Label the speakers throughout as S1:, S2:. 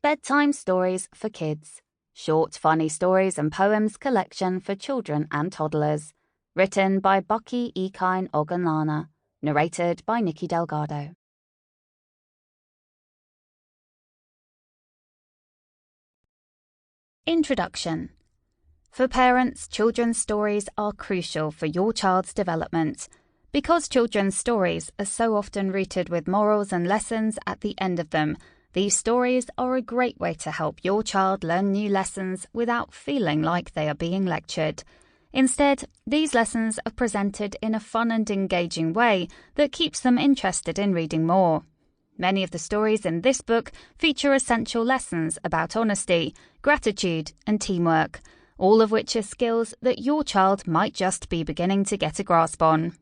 S1: Bedtime Stories for Kids. Short, funny stories and poems collection for children and toddlers. Written by Bukky Ekine-Ogunlana. Narrated by Nikky Delgado. Introduction. For parents, children's stories are crucial for your child's development. Because children's stories are so often rooted with morals and lessons at the end of them, these stories are a great way to help your child learn new lessons without feeling like they are being lectured. Instead, these lessons are presented in a fun and engaging way that keeps them interested in reading more. Many of the stories in this book feature essential lessons about honesty, gratitude, and teamwork, all of which are skills that your child might just be beginning to get a grasp on.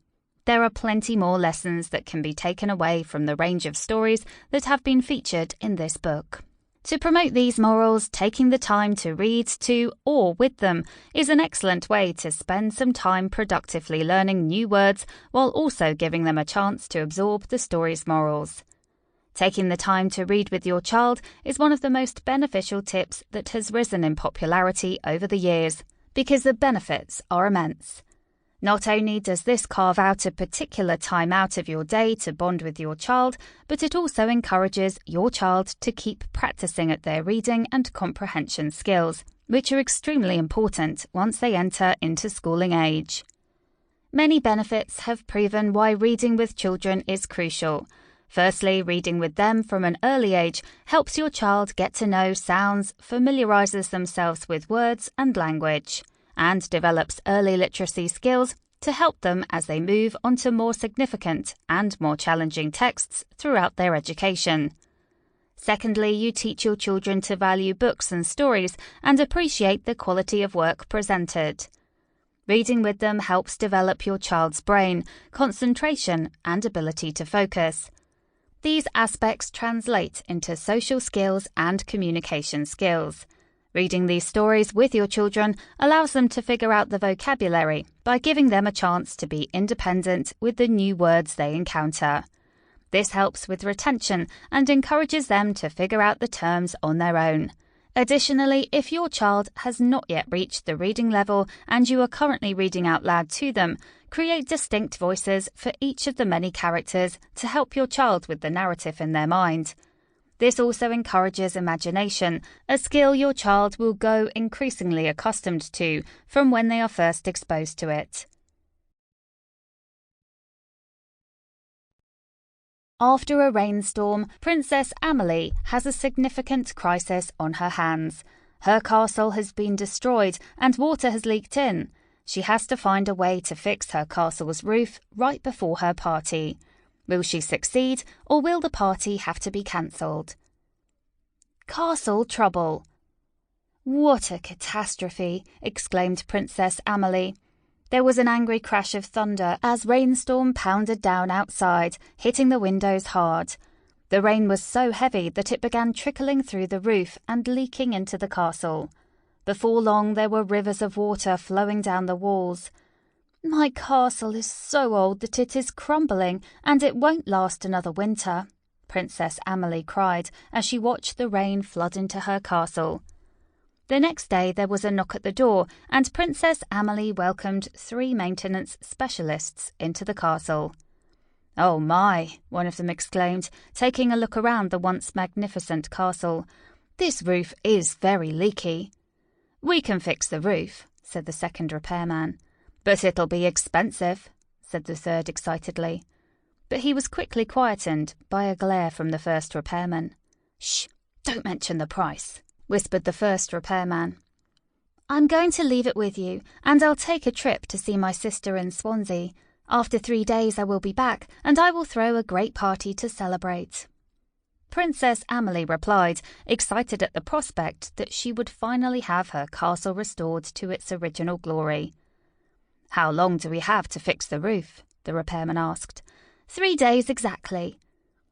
S1: There are plenty more lessons that can be taken away from the range of stories that have been featured in this book. To promote these morals, taking the time to read to or with them is an excellent way to spend some time productively learning new words while also giving them a chance to absorb the story's morals. Taking the time to read with your child is one of the most beneficial tips that has risen in popularity over the years, because the benefits are immense. Not only does this carve out a particular time out of your day to bond with your child, but it also encourages your child to keep practicing at their reading and comprehension skills, which are extremely important once they enter into schooling age. Many benefits have proven why reading with children is crucial. Firstly, reading with them from an early age helps your child get to know sounds, familiarises themselves with words and language, and develops early literacy skills to help them as they move on to more significant and more challenging texts throughout their education. Secondly, you teach your children to value books and stories and appreciate the quality of work presented. Reading with them helps develop your child's brain, concentration, and ability to focus. These aspects translate into social skills and communication skills. Reading these stories with your children allows them to figure out the vocabulary by giving them a chance to be independent with the new words they encounter. This helps with retention and encourages them to figure out the terms on their own. Additionally, if your child has not yet reached the reading level and you are currently reading out loud to them, create distinct voices for each of the many characters to help your child with the narrative in their mind. This also encourages imagination, a skill your child will grow increasingly accustomed to from when they are first exposed to it. After a rainstorm, Princess Amelie has a significant crisis on her hands. Her castle has been destroyed and water has leaked in. She has to find a way to fix her castle's roof right before her party. Will she succeed, or will the party have to be cancelled? Castle trouble. What a catastrophe, exclaimed Princess Amelie. There was an angry crash of thunder as rainstorm pounded down outside, hitting the windows hard. The rain was so heavy that it began trickling through the roof and leaking into the castle. Before long, there were rivers of water flowing down the walls. My castle is so old that it is crumbling, and it won't last another winter, Princess Amelie cried as she watched the rain flood into her castle. The next day there was a knock at the door, and Princess Amelie welcomed 3 maintenance specialists into the castle. Oh my, one of them exclaimed, taking a look around the once magnificent castle. This roof is very leaky. We can fix the roof, said the second repairman. But it'll be expensive, said the third excitedly. But he was quickly quietened by a glare from the first repairman. Shh, don't mention the price, whispered the first repairman. I'm going to leave it with you, and I'll take a trip to see my sister in Swansea. After 3 days I will be back, and I will throw a great party to celebrate. Princess Amelie replied, excited at the prospect that she would finally have her castle restored to its original glory. How long do we have to fix the roof? The repairman asked. 3 days exactly.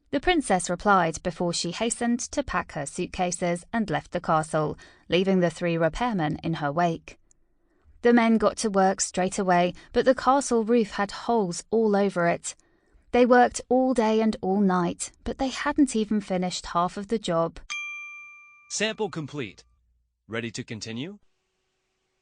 S1: The princess replied before she hastened to pack her suitcases and left the castle, leaving the 3 repairmen in her wake. The men got to work straight away, but the castle roof had holes all over it. They worked all day and all night, but they hadn't even finished half of the job.
S2: Sample complete. Ready to continue?